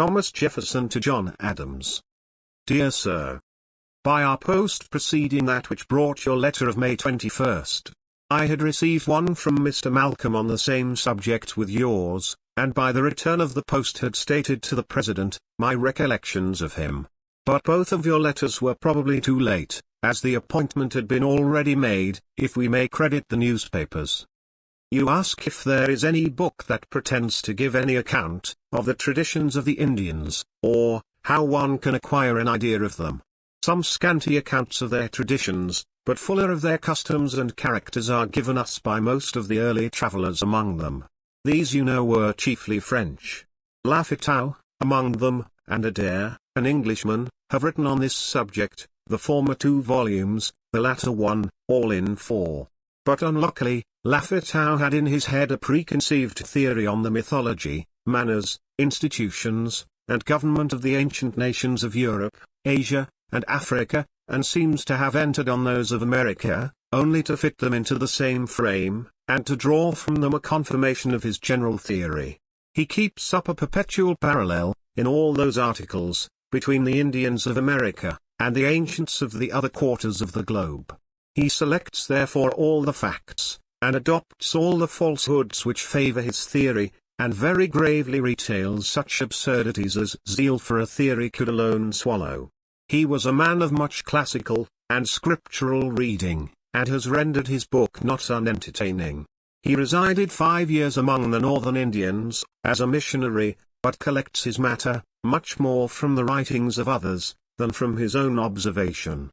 Thomas Jefferson to John Adams. Dear Sir, by our post preceding that which brought your letter of May 21st, I had received one from Mr. Malcolm on the same subject with yours, and by the return of the post had stated to the President my recollections of him. But both of your letters were probably too late, as the appointment had been already made, if we may credit the newspapers. You ask if there is any book that pretends to give any account of the traditions of the Indians, or how one can acquire an idea of them. Some scanty accounts of their traditions, but fuller of their customs and characters are given us by most of the early travelers among them. These you know were chiefly French. Lafitau, among them, and Adair, an Englishman, have written on this subject, the former 2 volumes, the latter one, all in 4. But unluckily, Lafitau had in his head a preconceived theory on the mythology, manners, institutions, and government of the ancient nations of Europe, Asia, and Africa, and seems to have entered on those of America, only to fit them into the same frame, and to draw from them a confirmation of his general theory. He keeps up a perpetual parallel, in all those articles, between the Indians of America, and the ancients of the other quarters of the globe. He selects therefore all the facts, and adopts all the falsehoods which favor his theory, and very gravely retails such absurdities as zeal for a theory could alone swallow. He was a man of much classical, and scriptural reading, and has rendered his book not unentertaining. He resided 5 years among the northern Indians, as a missionary, but collects his matter, much more from the writings of others, than from his own observation.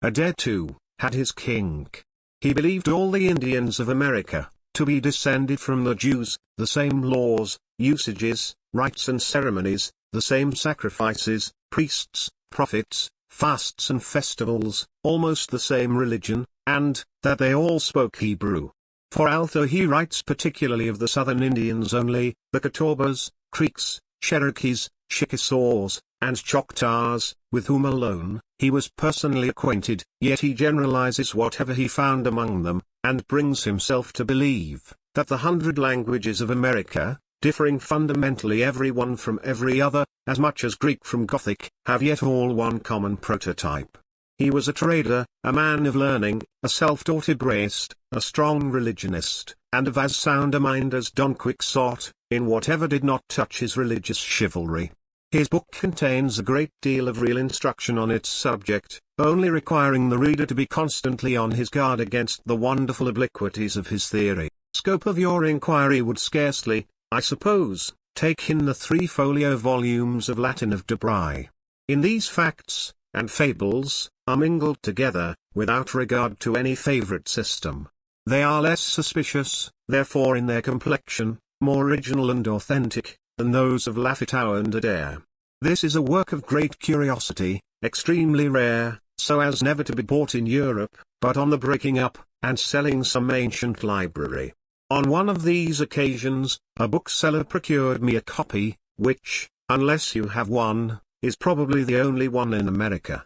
Adair too, had his kink. He believed all the Indians of America to be descended from the Jews, the same laws, usages, rites and ceremonies, the same sacrifices, priests, prophets, fasts and festivals, almost the same religion, and that they all spoke Hebrew. For although he writes particularly of the southern Indians only, the Catawbas, Creeks, Cherokees, Chickasaws, and Choctaws, with whom alone he was personally acquainted, yet he generalizes whatever he found among them, and brings himself to believe that the 100 languages of America, differing fundamentally every one from every other, as much as Greek from Gothic, have yet all one common prototype. He was a trader, a man of learning, a self-taught Hebraist, a strong religionist, and of as sound a mind as Don Quixote, in whatever did not touch his religious chivalry. His book contains a great deal of real instruction on its subject, only requiring the reader to be constantly on his guard against the wonderful obliquities of his theory. Scope of your inquiry would scarcely, I suppose, take in the 3-folio volumes of Latin of De Bry. In these facts, and fables, are mingled together, without regard to any favorite system. They are less suspicious, therefore in their complexion, more original and authentic, than those of Lafitau and Adair. This is a work of great curiosity, extremely rare, so as never to be bought in Europe, but on the breaking up, and selling some ancient library. On one of these occasions, a bookseller procured me a copy, which, unless you have one, is probably the only one in America.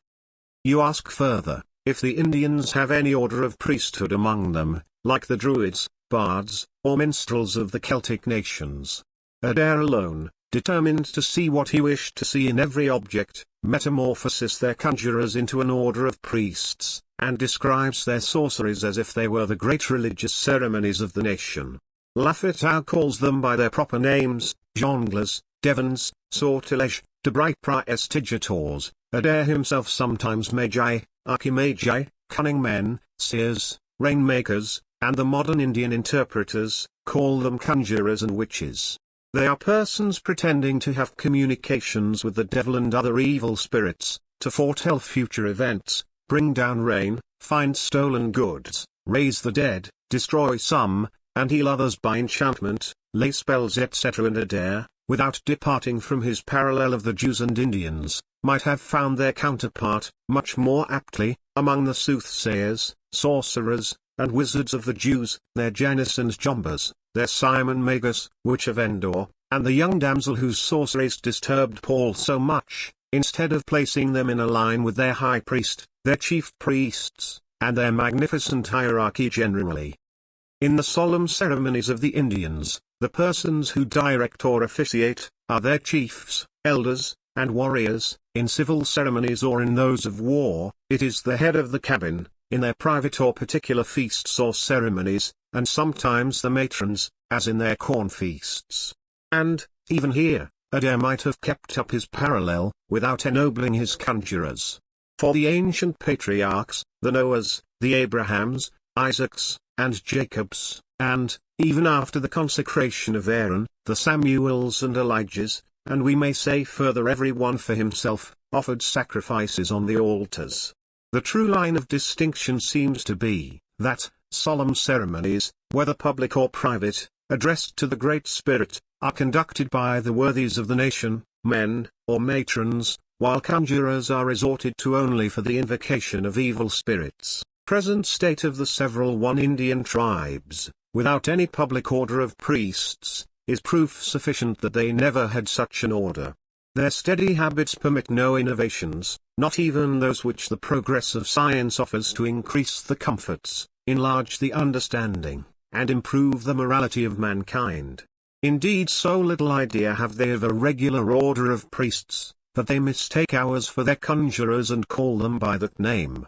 You ask further, if the Indians have any order of priesthood among them, like the Druids, bards, or minstrels of the Celtic nations. Adair alone, determined to see what he wished to see in every object, metamorphoses their conjurers into an order of priests, and describes their sorceries as if they were the great religious ceremonies of the nation. Lafitau calls them by their proper names, jongleurs, devins, sortilèges, de Bry prestigitators. Adair himself sometimes magi, archimagi, cunning men, seers, rainmakers, and the modern Indian interpreters, call them conjurers and witches. They are persons pretending to have communications with the devil and other evil spirits, to foretell future events, bring down rain, find stolen goods, raise the dead, destroy some, and heal others by enchantment, lay spells etc. And Adair, without departing from his parallel of the Jews and Indians, might have found their counterpart, much more aptly, among the soothsayers, sorcerers, and wizards of the Jews, their Janus and Jambres, their Simon Magus, witch of Endor, and the young damsel whose sorceries disturbed Paul so much, instead of placing them in a line with their high priest, their chief priests, and their magnificent hierarchy generally. In the solemn ceremonies of the Indians, The persons who direct or officiate are their chiefs, elders, and warriors. In civil ceremonies or in those of war, it is the head of the cabin, in their private or particular feasts or ceremonies, and sometimes the matrons, as in their corn feasts. And, even here, Adair might have kept up his parallel, without ennobling his conjurers. For the ancient patriarchs, the Noahs, the Abrahams, Isaacs, and Jacobs, and, even after the consecration of Aaron, the Samuels and Elijahs, and we may say further every one for himself, offered sacrifices on the altars. The true line of distinction seems to be, that, solemn ceremonies, whether public or private, addressed to the Great Spirit, are conducted by the worthies of the nation, men, or matrons, while conjurers are resorted to only for the invocation of evil spirits. Present state of the several Indian tribes, without any public order of priests, is proof sufficient that they never had such an order. Their steady habits permit no innovations, not even those which the progress of science offers to increase the comforts, enlarge the understanding, and improve the morality of mankind. Indeed, so little idea have they of a regular order of priests, that they mistake ours for their conjurers and call them by that name.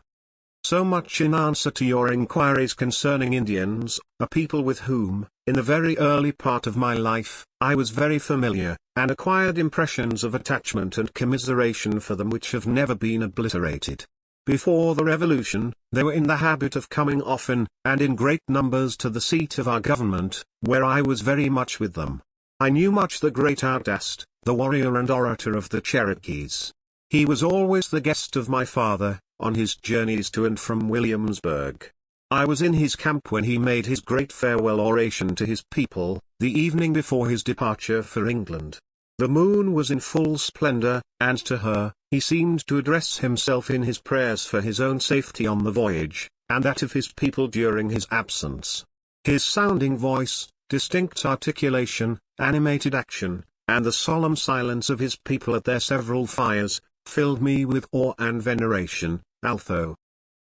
So much in answer to your inquiries concerning Indians, a people with whom, in the very early part of my life, I was very familiar, and acquired impressions of attachment and commiseration for them which have never been obliterated. Before the Revolution, they were in the habit of coming often, and in great numbers to the seat of our government, where I was very much with them. I knew much the great Ardast, the warrior and orator of the Cherokees. He was always the guest of my father, on his journeys to and from Williamsburg. I was in his camp when he made his great farewell oration to his people, the evening before his departure for England. The moon was in full splendor, and to her, he seemed to address himself in his prayers for his own safety on the voyage, and that of his people during his absence. His sounding voice, distinct articulation, animated action, and the solemn silence of his people at their several fires, filled me with awe and veneration, although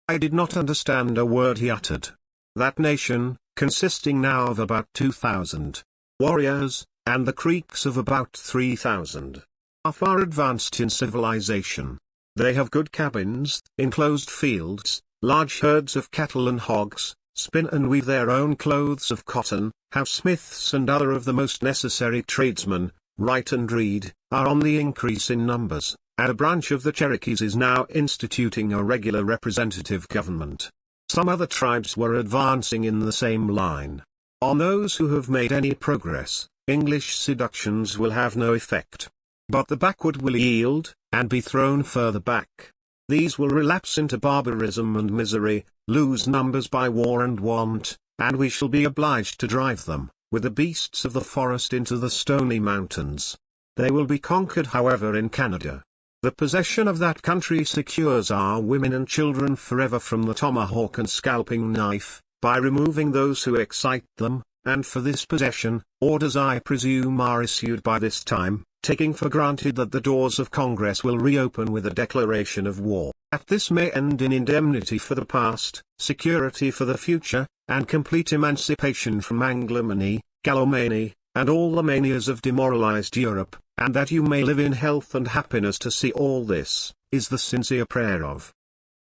I did not understand a word he uttered. That nation, consisting now of about 2,000 warriors, and the Creeks of about 3,000, are far advanced in civilization. They have good cabins, enclosed fields, large herds of cattle and hogs, spin and weave their own clothes of cotton, have smiths and other of the most necessary tradesmen, write and read, are on the increase in numbers, and a branch of the Cherokees is now instituting a regular representative government. Some other tribes were advancing in the same line. On those who have made any progress, English seductions will have no effect. But the backward will yield, and be thrown further back. These will relapse into barbarism and misery, lose numbers by war and want, and we shall be obliged to drive them, with the beasts of the forest into the stony mountains. They will be conquered however in Canada. The possession of that country secures our women and children forever from the tomahawk and scalping knife, by removing those who excite them, and for this possession, orders I presume are issued by this time, taking for granted that the doors of Congress will reopen with a declaration of war. That this may end in indemnity for the past, security for the future, and complete emancipation from Anglomany, Gallomany, and all the manias of demoralized Europe, and that you may live in health and happiness to see all this, is the sincere prayer of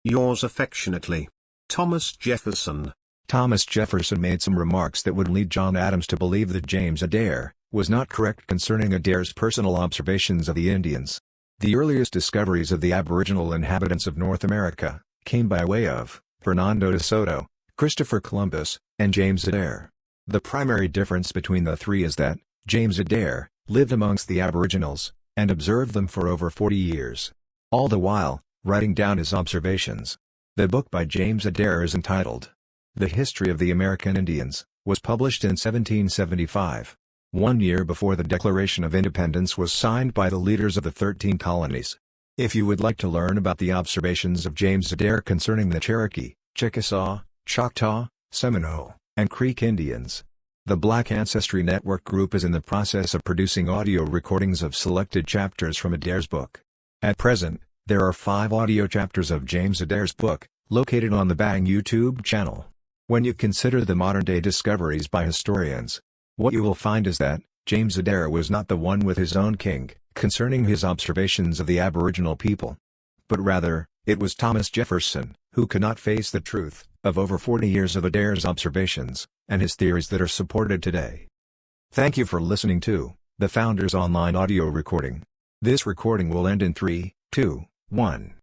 yours affectionately, Thomas Jefferson. Thomas Jefferson made some remarks that would lead John Adams to believe that James Adair was not correct concerning Adair's personal observations of the Indians. The earliest discoveries of the aboriginal inhabitants of North America came by way of Fernando de Soto, Christopher Columbus, and James Adair. The primary difference between the three is that James Adair lived amongst the aboriginals, and observed them for over 40 years. All the while, writing down his observations. The book by James Adair is entitled The History of the American Indians, was published in 1775. 1 year before the Declaration of Independence was signed by the leaders of the 13 colonies. If you would like to learn about the observations of James Adair concerning the Cherokee, Chickasaw, Choctaw, Seminole, and Creek Indians, the Black Ancestry Network Group is in the process of producing audio recordings of selected chapters from Adair's book. At present, there are 5 audio chapters of James Adair's book, located on the Bang YouTube channel. When you consider the modern-day discoveries by historians, What you will find is that James Adair was not the one with his own king concerning his observations of the Aboriginal people. But rather, it was Thomas Jefferson, who could not face the truth of over 40 years of Adair's observations, and his theories that are supported today. Thank you for listening to the Founders Online audio recording. This recording will end in 3, 2, 1.